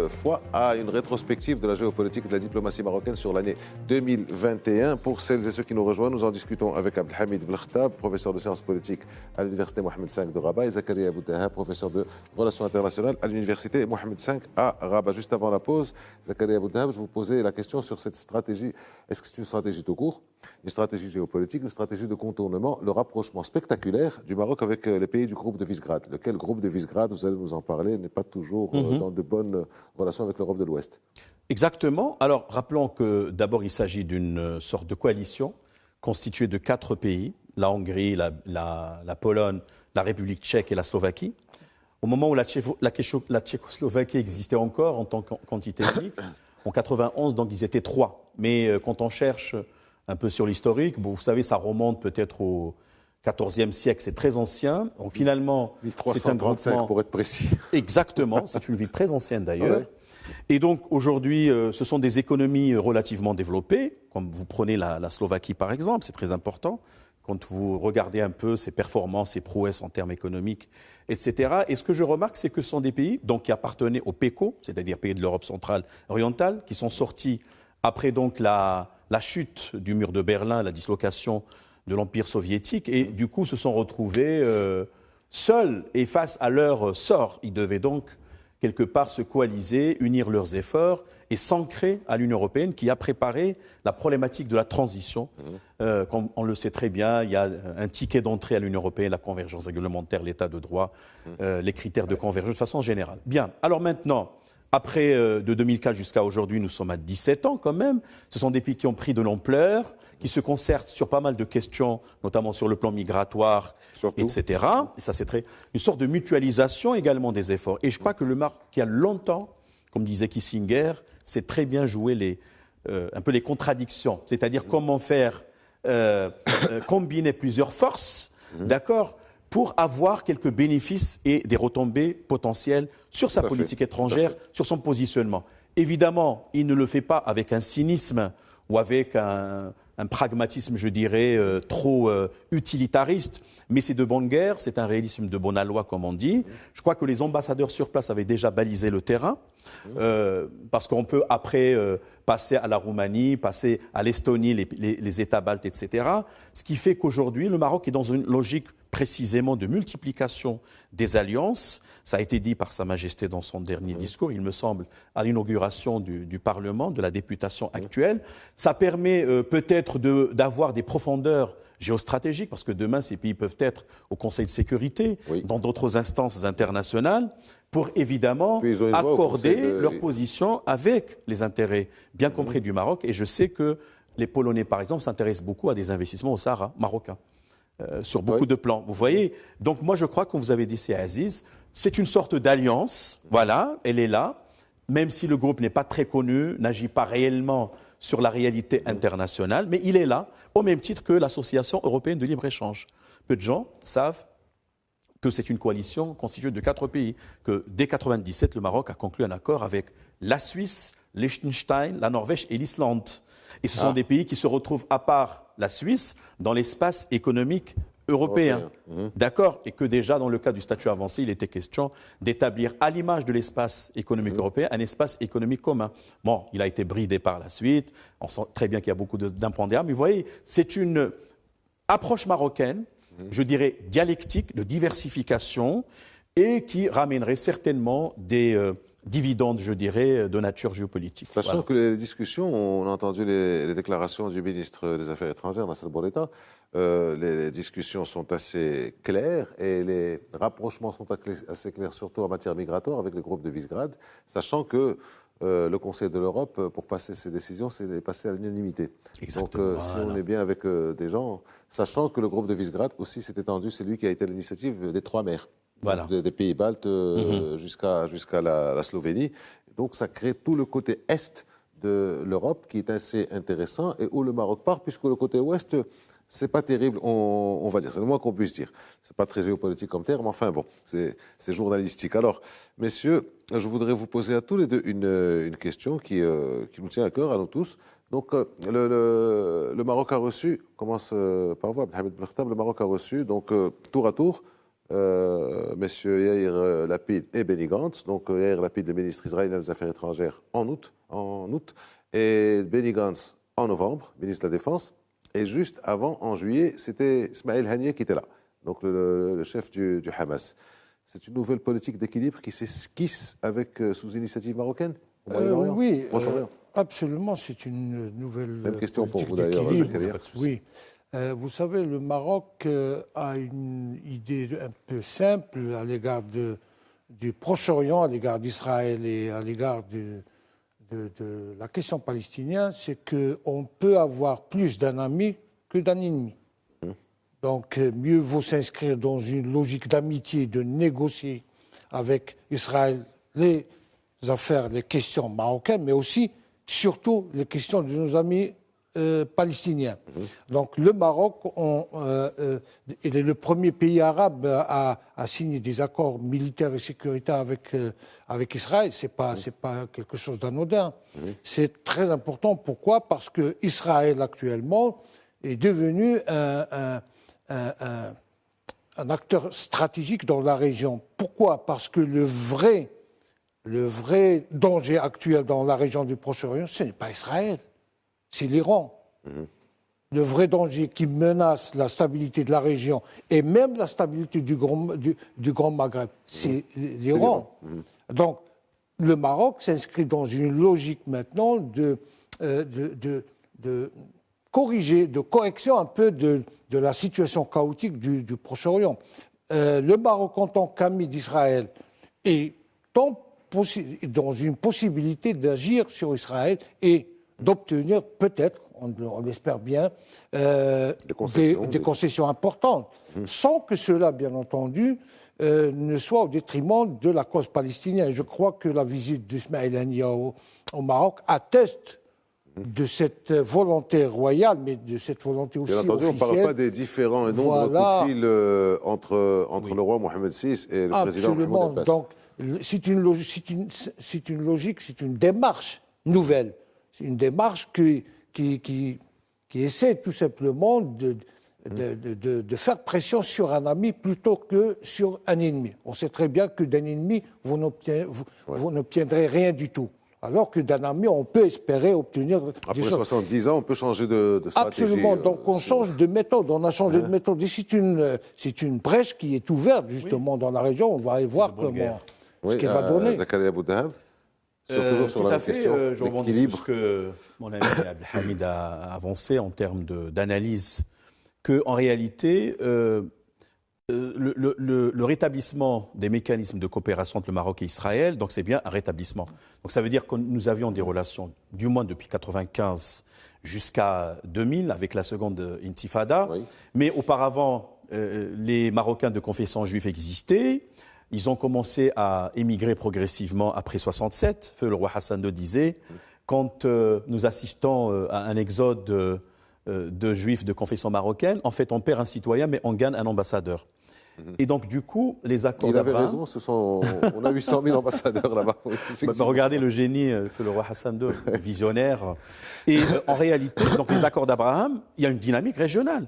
fois à une rétrospective de la géopolitique et de la diplomatie marocaine sur l'année 2021. Pour celles et ceux qui nous rejoignent, nous en discutons avec Abdelhamid Belkhtab, professeur de sciences politiques à l'université Mohamed V de Rabat, et Zakaria Bouddahab, professeur de relations internationales à l'université Mohamed V à Rabat. Juste avant la pause, Zakaria Bouddahab, je vous posais la question sur cette stratégie. Est-ce que c'est une stratégie tout court, une stratégie géopolitique, une stratégie de contournement, le rapprochement spectaculaire du Maroc avec les pays du groupe de Visegrad? Le groupe de Visegrad, vous allez nous en parler, n'est pas toujours dans de bonnes relations avec l'Europe de l'Ouest. Exactement. Alors, rappelons que d'abord, il s'agit d'une sorte de coalition constituée de 4 pays, la Hongrie, la Pologne, la République tchèque et la Slovaquie. Au moment où la Tchécoslovaquie existait encore en tant qu'entité unique, en 91, donc ils étaient 3. Mais quand on cherche un peu sur l'historique, bon, vous savez, ça remonte peut-être au XIVe siècle, c'est très ancien. Donc finalement, c'est un groupement pour être précis. Exactement, c'est une ville très ancienne d'ailleurs. Ouais. Et donc aujourd'hui, ce sont des économies relativement développées, comme vous prenez la Slovaquie par exemple, c'est très important. Quand vous regardez un peu ses performances, ses prouesses en termes économiques, etc. Et ce que je remarque, c'est que ce sont des pays donc, qui appartenaient au PECO, c'est-à-dire pays de l'Europe centrale orientale, qui sont sortis après donc la chute du mur de Berlin, la dislocation de l'Empire soviétique, et du coup se sont retrouvés seuls et face à leur sort. Ils devaient donc quelque part se coaliser, unir leurs efforts et s'ancrer à l'Union européenne qui a préparé la problématique de la transition. Comme on le sait très bien, il y a un ticket d'entrée à l'Union européenne, la convergence réglementaire, l'état de droit, les critères de convergence de façon générale. Bien, alors maintenant, après de 2004 jusqu'à aujourd'hui, nous sommes à 17 ans quand même. Ce sont des pays qui ont pris de l'ampleur, qui se concertent sur pas mal de questions, notamment sur le plan migratoire, etc. Et ça, c'est une sorte de mutualisation également des efforts. Et je crois que le Maroc, qui a longtemps, comme disait Kissinger, sait très bien jouer un peu les contradictions. C'est-à-dire comment faire combiner plusieurs forces, d'accord, pour avoir quelques bénéfices et des retombées potentielles sur sa politique étrangère, sur son positionnement. Évidemment, il ne le fait pas avec un cynisme ou avec un pragmatisme, je dirais, trop utilitariste, mais c'est de bonne guerre, c'est un réalisme de bonne aloi, comme on dit. Je crois que les ambassadeurs sur place avaient déjà balisé le terrain, parce qu'on peut après passer à la Roumanie, passer à l'Estonie, les États baltes, etc. Ce qui fait qu'aujourd'hui, le Maroc est dans une logique précisément de multiplication des alliances. Ça a été dit par Sa Majesté dans son dernier discours, il me semble, à l'inauguration du Parlement, de la députation actuelle. Ça permet peut-être d'avoir des profondeurs géostratégiques, parce que demain, ces pays peuvent être au Conseil de sécurité, dans d'autres instances internationales, pour évidemment accorder leur position avec les intérêts bien compris du Maroc. Et je sais que les Polonais, par exemple, s'intéressent beaucoup à des investissements au Sahara marocain. Sur beaucoup de plans. Vous voyez, donc moi je crois que vous avez dit, c'est Aziz, c'est une sorte d'alliance, voilà, elle est là, même si le groupe n'est pas très connu, n'agit pas réellement sur la réalité internationale, mais il est là, au même titre que l'Association européenne de libre-échange. Peu de gens savent que c'est une coalition constituée de 4 pays, que dès 1997, le Maroc a conclu un accord avec la Suisse, Liechtenstein, la Norvège et l'Islande. Et ce sont des pays qui se retrouvent à part la Suisse dans l'espace économique européen. D'accord? Et que déjà, dans le cas du statut avancé, il était question d'établir, à l'image de l'espace économique européen, un espace économique commun. Bon, il a été bridé par la suite. On sent très bien qu'il y a beaucoup d'impondérables. Mais vous voyez, c'est une approche marocaine, je dirais dialectique, de diversification, et qui ramènerait certainement des dividendes, je dirais, de nature géopolitique. Sachant que les discussions, on a entendu les déclarations du ministre des Affaires étrangères, Nasser Bourita, les discussions sont assez claires et les rapprochements sont assez clairs, surtout en matière migratoire avec le groupe de Visegrad, sachant que le Conseil de l'Europe, pour passer ses décisions, c'est passé à l'unanimité. Donc, si on est bien avec des gens, sachant que le groupe de Visegrad aussi s'est étendu, c'est lui qui a été à l'initiative des 3 mers. Voilà. Des pays baltes jusqu'à la Slovénie. Donc ça crée tout le côté est de l'Europe qui est assez intéressant et où le Maroc part, puisque le côté ouest, c'est pas terrible, on va dire. C'est le moins qu'on puisse dire. C'est pas très géopolitique comme terme, enfin bon, c'est journalistique. Alors, messieurs, je voudrais vous poser à tous les deux une question qui nous tient à cœur, à nous tous. Donc, le Maroc a reçu, commence par vous, Abdelhamid Belkhtab, le Maroc a reçu, donc tour à tour, messieurs Yair Lapid et Benny Gantz. Donc Yair Lapid, le ministre israélien des Affaires étrangères, en août, et Benny Gantz en novembre, ministre de la Défense. Et juste avant, en juillet, c'était Ismaël Haniyeh qui était là, donc le chef du Hamas. C'est une nouvelle politique d'équilibre qui s'esquisse sous initiative marocaine au Moyen-Orient, Oui, Proche-Orient. absolument, c'est une nouvelle Même question pour vous politique d'ailleurs, d'équilibre. Zakaria. Oui. Vous savez, le Maroc a une idée un peu simple à l'égard du Proche-Orient, à l'égard d'Israël et à l'égard de la question palestinienne, c'est qu'on peut avoir plus d'un ami que d'un ennemi. Donc, mieux vaut s'inscrire dans une logique d'amitié, de négocier avec Israël les affaires, les questions marocaines, mais aussi, surtout, les questions de nos amis palestiniens. Donc le Maroc, il est le premier pays arabe à signer des accords militaires et sécuritaires avec Israël. C'est pas quelque chose d'anodin. C'est très important. Pourquoi ? Parce que Israël actuellement est devenu un acteur stratégique dans la région. Pourquoi ? Parce que le vrai danger actuel dans la région du Proche-Orient, ce n'est pas Israël. C'est l'Iran. Le vrai danger qui menace la stabilité de la région et même la stabilité du Grand Maghreb, c'est l'Iran. Donc, le Maroc s'inscrit dans une logique maintenant de corriger, de correction un peu de la situation chaotique du Proche-Orient. Le Maroc, en tant qu'ami d'Israël, est dans une possibilité d'agir sur Israël et d'obtenir peut-être, on l'espère bien, des concessions importantes, sans que cela, bien entendu, ne soit au détriment de la cause palestinienne. Je crois que la visite d'Ismaël Haniyeh au Maroc atteste de cette volonté royale, mais de cette volonté aussi officielle. Bien entendu, on ne parle pas des différents et nombreux coups de fil entre le roi Mohamed VI et le président Mahmoud Abbas. Donc, c'est une logique, c'est une démarche nouvelle. C'est une démarche qui essaie tout simplement de faire pression sur un ami plutôt que sur un ennemi. On sait très bien que d'un ennemi, vous n'obtiendrez rien du tout. Alors que d'un ami, on peut espérer obtenir des choses. Après 70 ans, on peut changer de stratégie. Absolument. Donc on change de méthode. On a changé de méthode. Et c'est une brèche qui est ouverte justement dans la région. On va aller voir ce qu'elle va donner. Zakaria Boudahab. Toujours sur la question, je rebondis sur ce que mon ami Abdelhamid a avancé en termes d'analyse, qu'en réalité, le rétablissement des mécanismes de coopération entre le Maroc et Israël, donc c'est bien un rétablissement. Donc ça veut dire que nous avions des relations, du moins depuis 1995 jusqu'à 2000, avec la seconde intifada, mais auparavant, les Marocains de confession juive existaient. Ils ont commencé à émigrer progressivement après 67. Le roi Hassan II disait, quand nous assistons à un exode de juifs de confession marocaine, en fait, on perd un citoyen, mais on gagne un ambassadeur. Et donc, du coup, les accords d'Abraham... Il avait raison, on a 800 000 ambassadeurs là-bas. Regardez le génie, le roi Hassan II, visionnaire. Et en réalité, donc, les accords d'Abraham, il y a une dynamique régionale,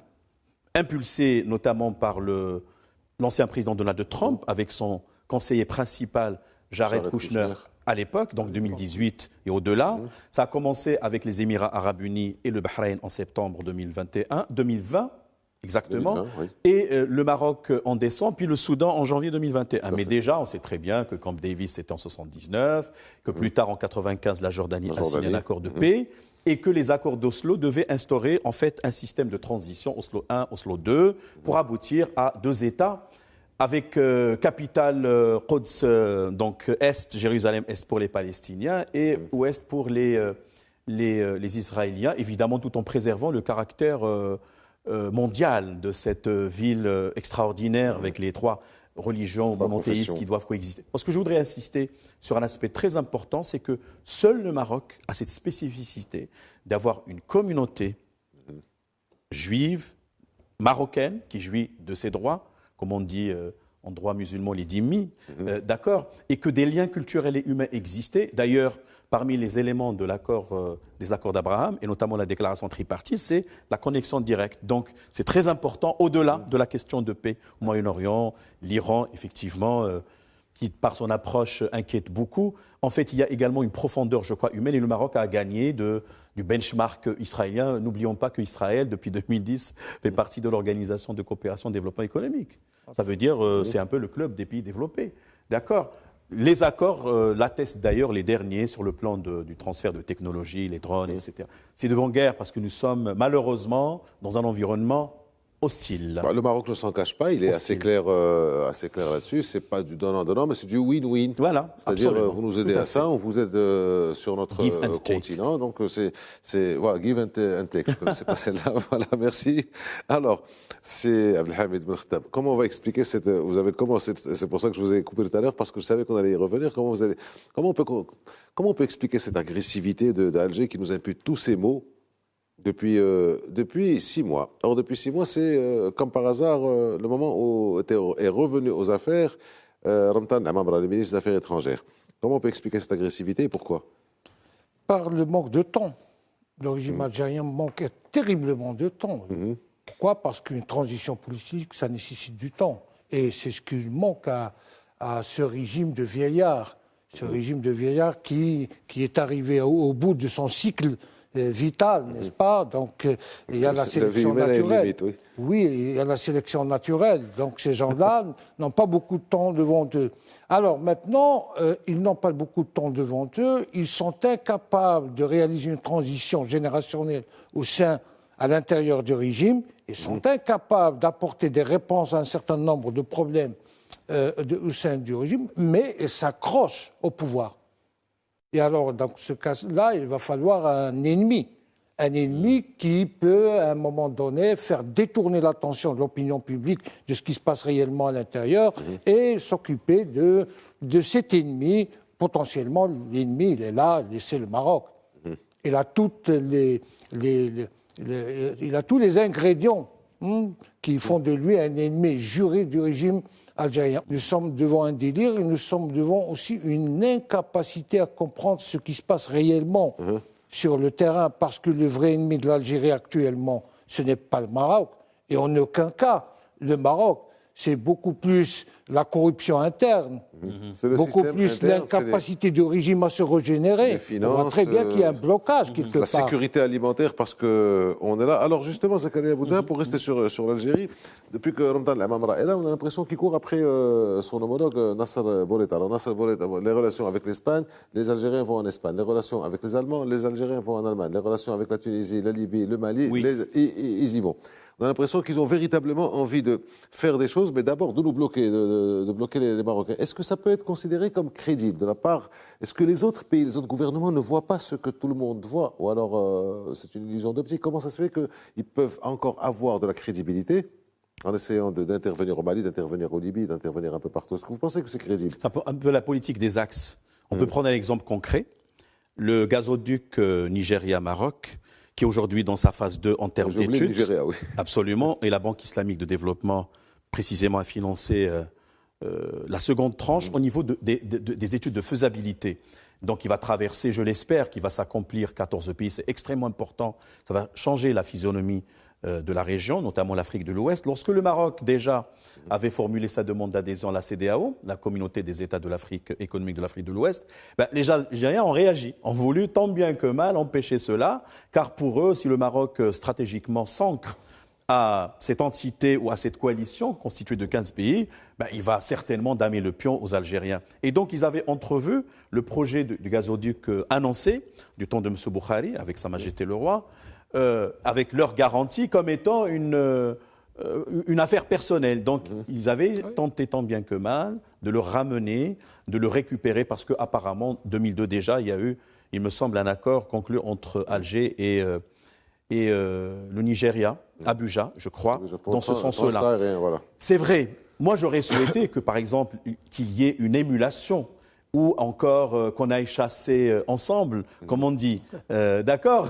impulsée notamment par l'ancien président Donald Trump, avec son conseiller principal, Jared Kushner, à l'époque, donc 2018 et au-delà. Ça a commencé avec les Émirats arabes unis et le Bahreïn en septembre 2020. exactement, 2020, oui. et le Maroc en décembre, puis le Soudan en janvier 2021. Mais fait. déjà, on sait très bien que Camp Davis c'était en 79, que plus tard en 95, la Jordanie a signé un accord de paix, et que les accords d'Oslo devaient instaurer en fait un système de transition, Oslo 1, Oslo 2, pour aboutir à 2 États, avec capitale Quds, donc Est, Jérusalem-Est pour les Palestiniens, et Ouest pour les Israéliens, évidemment tout en préservant le caractère mondial de cette ville extraordinaire avec les 3 religions monothéistes qui doivent coexister. Parce que je voudrais insister sur un aspect très important, c'est que seul le Maroc a cette spécificité d'avoir une communauté juive, marocaine, qui jouit de ses droits, comme on dit en droit musulman, les dhimmi, d'accord, et que des liens culturels et humains existaient. D'ailleurs, parmi les éléments de des accords d'Abraham, et notamment la déclaration tripartite, c'est la connexion directe. Donc, c'est très important, au-delà de la question de paix au Moyen-Orient, l'Iran, effectivement, qui, par son approche, inquiète beaucoup. En fait, il y a également une profondeur, je crois, humaine, et le Maroc a gagné du benchmark israélien. N'oublions pas qu'Israël, depuis 2010, fait partie de l'Organisation de coopération et de développement économique. Ça veut dire c'est un peu le club des pays développés. D'accord ? Les accords l'attestent d'ailleurs, les derniers, sur le plan du transfert de technologies, les drones, etc. C'est de bonne guerre parce que nous sommes malheureusement dans un environnement hostile. Le Maroc ne s'en cache pas, il est assez clair là-dessus. C'est pas du donnant-donnant, mais c'est du win-win. Voilà, c'est-à-dire absolument. vous nous aidez à ça, on vous aide sur notre continent. Donc c'est voilà, give and take. Je ne connaissais pas celle-là. Voilà, merci. Alors, c'est Abdelhamid Ben Khattab. Comment on va expliquer vous avez commencé, c'est pour ça que je vous ai coupé tout à l'heure parce que je savais qu'on allait y revenir. Comment on peut expliquer cette agressivité d'Alger qui nous impute tous ces mots? Depuis 6 mois. Or, depuis 6 mois, c'est comme par hasard le moment où est revenu aux affaires Ramtan Amamra, le ministre des Affaires étrangères. Comment on peut expliquer cette agressivité et pourquoi? Par le manque de temps. Le régime algérien manquait terriblement de temps. Pourquoi? Parce qu'une transition politique, ça nécessite du temps. Et c'est ce qu'il manque à ce régime de vieillard. Ce régime de vieillard qui est arrivé au bout de son cycle vital, n'est-ce pas? Donc, il y a la sélection naturelle. Limite, oui. Oui, il y a la sélection naturelle. Donc, ces gens-là n'ont pas beaucoup de temps devant eux. Alors, maintenant, ils n'ont pas beaucoup de temps devant eux. Ils sont incapables de réaliser une transition générationnelle à l'intérieur du régime. Ils sont incapables d'apporter des réponses à un certain nombre de problèmes au sein du régime, mais ils s'accrochent au pouvoir. Et alors, dans ce cas-là, il va falloir un ennemi qui peut, à un moment donné, faire détourner l'attention de l'opinion publique de ce qui se passe réellement à l'intérieur et s'occuper de cet ennemi. Potentiellement, l'ennemi, il est là, c'est le Maroc. Il a toutes il a tous les ingrédients qui font de lui un ennemi juré du régime algérien. Nous sommes devant un délire et nous sommes devant aussi une incapacité à comprendre ce qui se passe réellement sur le terrain, parce que le vrai ennemi de l'Algérie actuellement, ce n'est pas le Maroc, et en aucun cas le Maroc. C'est beaucoup plus la corruption interne, beaucoup plus l'incapacité du régime à se régénérer. On voit très bien qu'il y a un blocage quelque part. La sécurité alimentaire, parce qu'on est là. Alors justement, Zakaria Bouda, pour rester sur l'Algérie, depuis que Ramtan Amamra est là, on a l'impression qu'il court après son homologue Nasser Bourita. Alors Nasser Bourita, les relations avec l'Espagne, les Algériens vont en Espagne. Les relations avec les Allemands, les Algériens vont en Allemagne. Les relations avec la Tunisie, la Libye, le Mali, ils y vont. On a l'impression qu'ils ont véritablement envie de faire des choses, mais d'abord de nous bloquer, de bloquer les Marocains. Est-ce que ça peut être considéré comme crédible de la part? Est-ce que les autres pays, les autres gouvernements ne voient pas ce que tout le monde voit? Ou alors c'est une illusion d'optique? Comment ça se fait qu'ils peuvent encore avoir de la crédibilité en essayant d'intervenir au Mali, d'intervenir au Libye, d'intervenir un peu partout? Est-ce que vous pensez que c'est crédible? C'est un peu la politique des axes. On peut prendre un exemple concret. Le gazoduc Nigeria-Maroc, qui est aujourd'hui dans sa phase 2 en termes d'études. Nigeria, oui. Absolument. Et la Banque islamique de développement, précisément, a financé la seconde tranche au niveau des études de faisabilité. Donc, il va traverser, je l'espère, qu'il va s'accomplir 14 pays. C'est extrêmement important. Ça va changer la physionomie de la région, notamment l'Afrique de l'Ouest. Lorsque le Maroc, déjà, avait formulé sa demande d'adhésion à la CEDEAO, la communauté des États de l'Afrique économique de l'Afrique de l'Ouest, les Algériens ont réagi, ont voulu tant bien que mal empêcher cela, car pour eux, si le Maroc stratégiquement s'ancre à cette entité ou à cette coalition constituée de 15 pays, il va certainement damer le pion aux Algériens. Et donc, ils avaient entrevu le projet du gazoduc annoncé du temps de M. Boukhari, avec Sa Majesté le Roi, avec leur garantie comme étant une affaire personnelle. Donc, ils avaient tenté tant bien que mal de le ramener, de le récupérer, parce qu'apparemment, 2002 déjà, il y a eu, il me semble, un accord conclu entre Alger et le Nigeria, Abuja, je crois, dans ce sens-là. Voilà. C'est vrai. Moi, j'aurais souhaité que, par exemple, qu'il y ait une émulation ou encore qu'on aille chasser ensemble, comme on dit. D'accord.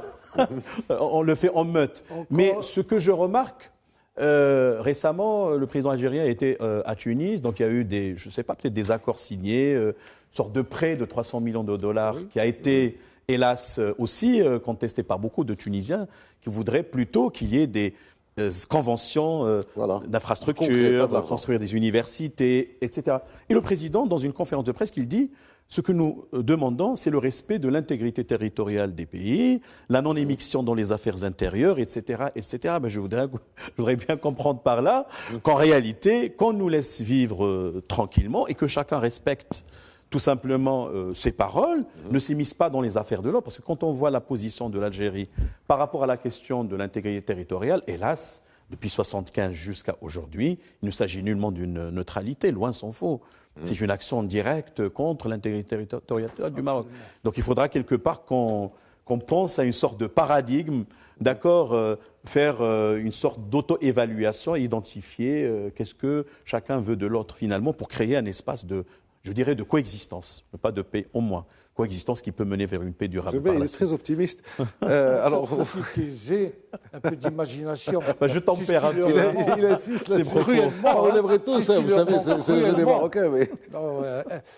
On le fait en meute. Mais ce que je remarque, récemment, le président algérien était à Tunis, donc il y a eu des, je ne sais pas, peut-être des accords signés, une sorte de prêt de 300 millions de dollars qui a été, hélas, aussi contesté par beaucoup de Tunisiens qui voudraient plutôt qu'il y ait des conventions d'infrastructures, de construire des universités, etc. Et le président, dans une conférence de presse, qu'il dit ce que nous demandons, c'est le respect de l'intégrité territoriale des pays, la non-émission dans les affaires intérieures, etc., etc. Je voudrais bien comprendre par là qu'en réalité, qu'on nous laisse vivre tranquillement et que chacun respecte tout simplement ses paroles, ne s'immisce pas dans les affaires de l'autre. Parce que quand on voit la position de l'Algérie par rapport à la question de l'intégrité territoriale, hélas, depuis 1975 jusqu'à aujourd'hui, il ne s'agit nullement d'une neutralité, loin s'en faut. C'est une action directe contre l'intégrité territoriale du Maroc. Donc il faudra quelque part qu'on pense à une sorte de paradigme, d'accord, faire une sorte d'auto-évaluation et identifier qu'est-ce que chacun veut de l'autre finalement pour créer un espace de, je dirais, de coexistence, pas de paix au moins. Coexistence qui peut mener vers une paix durable. Il est très optimiste. Alors, il faut qu'ils aient un peu d'imagination. Je tempère un peu. Il insiste là-dessus. On aimerait tous, vous savez, c'est le jeu des Marocains. Mais...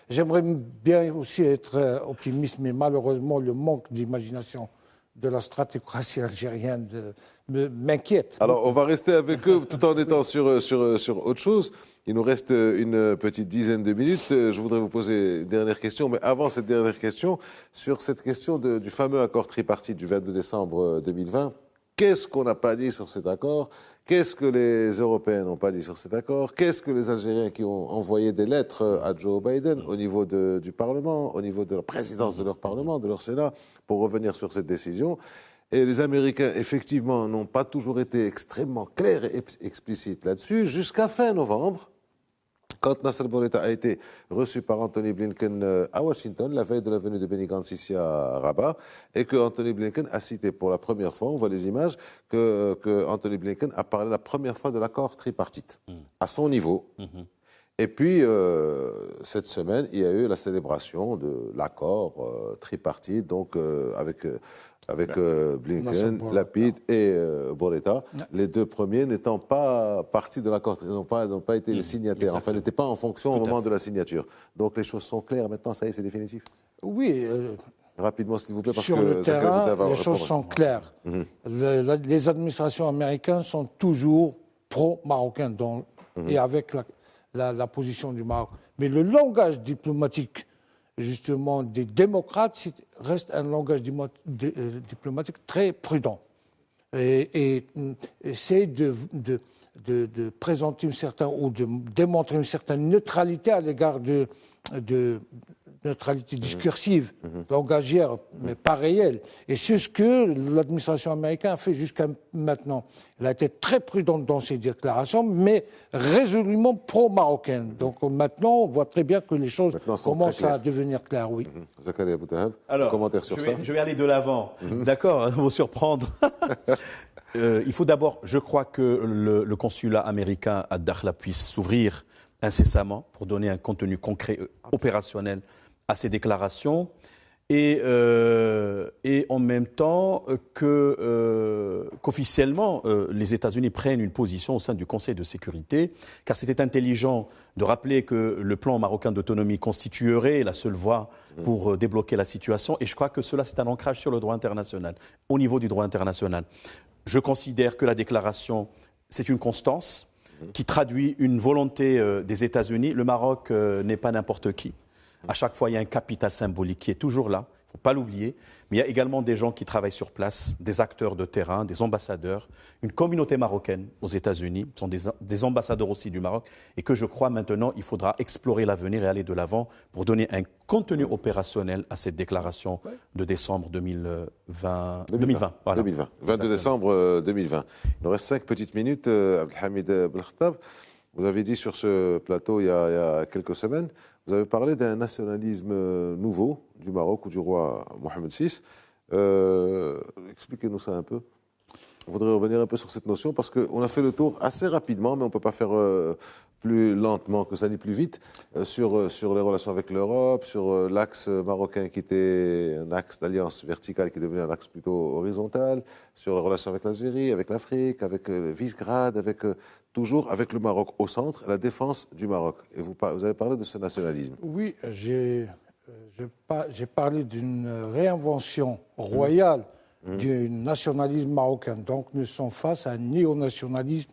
J'aimerais bien aussi être optimiste, mais malheureusement, le manque d'imagination de la stratocratie algérienne m'inquiète. Alors, on va rester avec eux tout en étant sur autre chose. Il nous reste une petite dizaine de minutes. Je voudrais vous poser une dernière question, mais avant cette dernière question, sur cette question du fameux accord tripartite du 22 décembre 2020, qu'est-ce qu'on n'a pas dit sur cet accord? Qu'est-ce que les Européens n'ont pas dit sur cet accord? Qu'est-ce que les Algériens qui ont envoyé des lettres à Joe Biden au niveau du Parlement, au niveau de la présidence de leur Parlement, de leur Sénat, pour revenir sur cette décision? Et les Américains, effectivement, n'ont pas toujours été extrêmement clairs et explicites là-dessus, jusqu'à fin novembre, quand Nasser Bourita a été reçu par Anthony Blinken à Washington, la veille de la venue de Benny Gantz ici à Rabat, et que Anthony Blinken a cité pour la première fois, on voit les images, que Anthony Blinken a parlé la première fois de l'accord tripartite, à son niveau. Et puis, cette semaine, il y a eu la célébration de l'accord tripartite, donc avec Blinken, Lapid et Bourita, les deux premiers n'étant pas partis de l'accord, n'ont pas été les signataires, Exactement. enfin n'étaient pas en fonction au moment de la signature. Donc les choses sont claires maintenant, ça y est, c'est définitif. Oui. Rapidement, s'il vous plaît, parce sur que le terrain, les choses sont claires. Les administrations américaines sont toujours pro-marocaines et avec la position du Maroc. Mais le langage diplomatique, justement, des démocrates reste un langage diplomatique très prudent. Et essaie de présenter ou de démontrer une certaine neutralité à l'égard de neutralité discursive, langagière, mais pas réelle. Et c'est ce que l'administration américaine a fait jusqu'à maintenant. Elle a été très prudente dans ses déclarations, mais résolument pro-marocaine. Donc maintenant, on voit très bien que les choses commencent à devenir claires, oui. Zakaria Boutaheb, commentaire sur ça. Je vais aller de l'avant. D'accord, vous surprendre. Il faut d'abord, je crois que le consulat américain à Dakhla puisse s'ouvrir incessamment pour donner un contenu concret, opérationnel à ces déclarations et en même temps qu'officiellement les États-Unis prennent une position au sein du Conseil de sécurité, car c'était intelligent de rappeler que le plan marocain d'autonomie constituerait la seule voie pour débloquer la situation, et je crois que cela c'est un ancrage sur le droit international, au niveau du droit international. Je considère que la déclaration c'est une constance qui traduit une volonté des États-Unis. Le Maroc n'est pas n'importe qui. À chaque fois, il y a un capital symbolique qui est toujours là. Il ne faut pas l'oublier. Mais il y a également des gens qui travaillent sur place, des acteurs de terrain, des ambassadeurs, une communauté marocaine aux États-Unis, ce sont des ambassadeurs aussi du Maroc, et que je crois maintenant il faudra explorer l'avenir et aller de l'avant pour donner un contenu opérationnel à cette déclaration de décembre 2020. 22 décembre 2020. Il nous reste 5 petites minutes. Abdelhamid Belkhatab, vous avez dit sur ce plateau il y a quelques semaines, vous avez parlé d'un nationalisme nouveau du Maroc ou du roi Mohamed VI. Expliquez-nous ça un peu. On voudrait revenir un peu sur cette notion parce qu'on a fait le tour assez rapidement, mais on ne peut pas faire plus lentement que ça, ni plus vite, sur les relations avec l'Europe, sur l'axe marocain qui était un axe d'alliance verticale qui est devenu un axe plutôt horizontal, sur les relations avec l'Algérie, avec l'Afrique, avec Visegrad, toujours avec le Maroc au centre, la défense du Maroc. Et vous avez parlé de ce nationalisme. Oui, j'ai parlé d'une réinvention royale du nationalisme marocain. Donc nous sommes face à un néo-nationalisme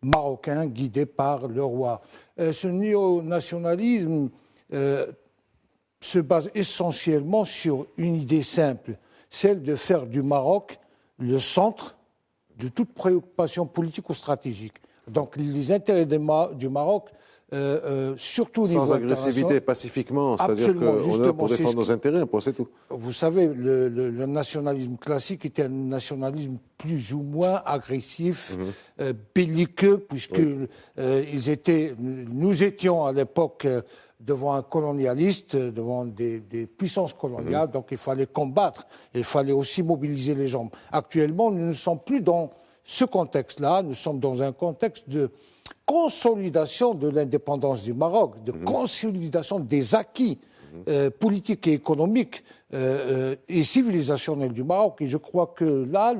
marocain guidé par le roi. Ce néo-nationalisme se base essentiellement sur une idée simple, celle de faire du Maroc le centre de toute préoccupation politique ou stratégique. Donc les intérêts du Maroc, surtout au niveau sans agressivité, pacifiquement, c'est-à-dire qu'on est là pour défendre nos intérêts, c'est tout. Vous savez, le nationalisme classique était un nationalisme plus ou moins agressif, belliqueux, puisque nous étions à l'époque devant un colonialiste, devant des puissances coloniales, donc il fallait combattre, il fallait aussi mobiliser les gens. Actuellement, nous ne sommes plus dans ce contexte-là, nous sommes dans un contexte de consolidation de l'indépendance du Maroc, de consolidation des acquis politiques et économiques et civilisationnels du Maroc. Et je crois que là,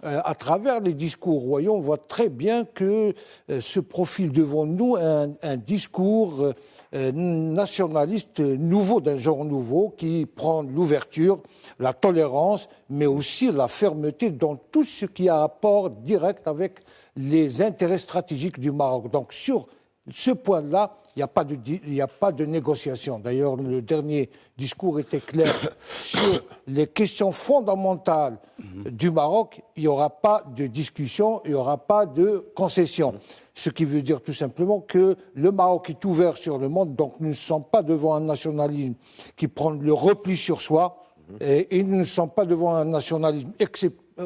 à travers les discours royaux, on voit très bien que se profile devant nous un discours nationaliste nouveau, d'un genre nouveau, qui prend l'ouverture, la tolérance, mais aussi la fermeté dans tout ce qui a rapport direct avec les intérêts stratégiques du Maroc. Donc sur ce point-là, il n'y a pas de négociation. D'ailleurs, le dernier discours était clair sur les questions fondamentales du Maroc. Il n'y aura pas de discussion, il n'y aura pas de concession. Ce qui veut dire tout simplement que le Maroc est ouvert sur le monde, donc nous ne sommes pas devant un nationalisme qui prend le repli sur soi, et nous ne sommes pas devant un nationalisme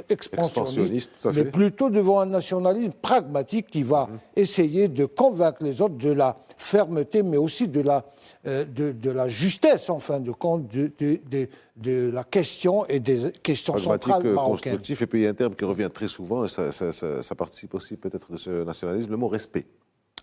expansionniste, mais plutôt devant un nationalisme pragmatique qui va essayer de convaincre les autres de la fermeté, mais aussi de la justesse, en fin de compte, de la question et des questions centrales marocaines. Constructif, et puis il y a un terme qui revient très souvent, et ça participe aussi peut-être de ce nationalisme, le mot respect.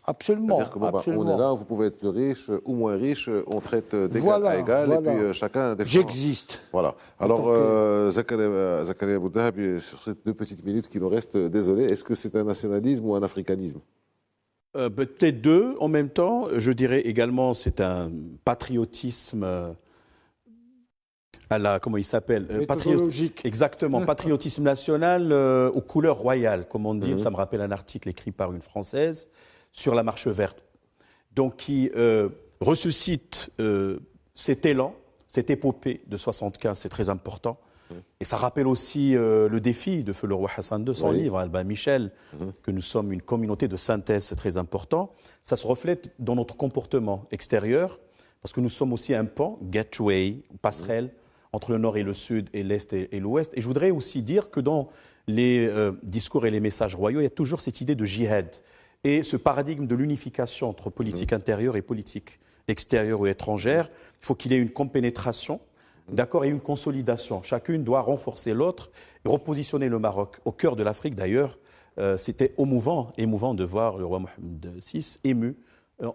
Absolument. C'est-à-dire que on est là, vous pouvez être plus riche ou moins riche, on traite d'égal à égal, et puis chacun défend. J'existe. Voilà. Alors, Zakaria Boudahabi, sur ces 2 petites minutes qui nous restent, désolé, est-ce que c'est un nationalisme ou un africanisme? Peut-être 2 en même temps. Je dirais également c'est un patriotisme à la, comment il s'appelle, méthodologique. Exactement, patriotisme national aux couleurs royales, comme on dit. Ça me rappelle un article écrit par une Française sur la marche verte, donc qui ressuscite cet élan, cette épopée de 75, c'est très important. Et ça rappelle aussi le défi de feu le roi Hassan II, son livre, Albin Michel, que nous sommes une communauté de synthèse, c'est très important. Ça se reflète dans notre comportement extérieur, parce que nous sommes aussi un pont, gateway, passerelle, entre le nord et le sud, et l'est et l'ouest. Et je voudrais aussi dire que dans les discours et les messages royaux, il y a toujours cette idée de djihad. Et ce paradigme de l'unification entre politique intérieure et politique extérieure ou étrangère, il faut qu'il y ait une compénétration, d'accord, et une consolidation. Chacune doit renforcer l'autre et repositionner le Maroc au cœur de l'Afrique. D'ailleurs, c'était émouvant de voir le roi Mohamed VI ému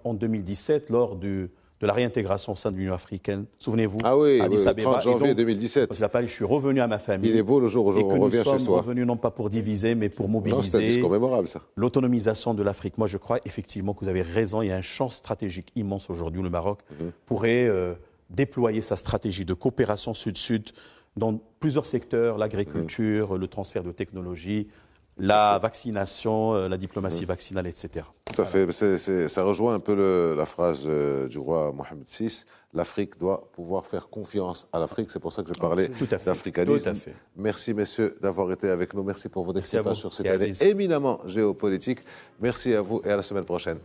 en 2017 lors de la réintégration au sein de l'Union africaine. Souvenez-vous, ah oui, Addis Abeba. 30 janvier donc, 2017. Je suis revenu à ma famille. Il est beau le jour où on revient chez soi. Nous sommes revenus non pas pour diviser, mais pour mobiliser. C'est un discours mémorable, ça. L'autonomisation de l'Afrique. Moi, je crois effectivement que vous avez raison. Il y a un champ stratégique immense aujourd'hui où le Maroc pourrait déployer sa stratégie de coopération sud-sud dans plusieurs secteurs, l'agriculture, le transfert de technologies, la vaccination, la diplomatie vaccinale, etc. Tout à fait. Ça rejoint un peu la phrase du roi Mohamed VI. L'Afrique doit pouvoir faire confiance à l'Afrique. C'est pour ça que je parlais d'africanisme. Tout à fait. Merci, messieurs, d'avoir été avec nous. Merci pour votre Merci à explication vous. sur cette année éminemment géopolitique. Merci à vous et à la semaine prochaine.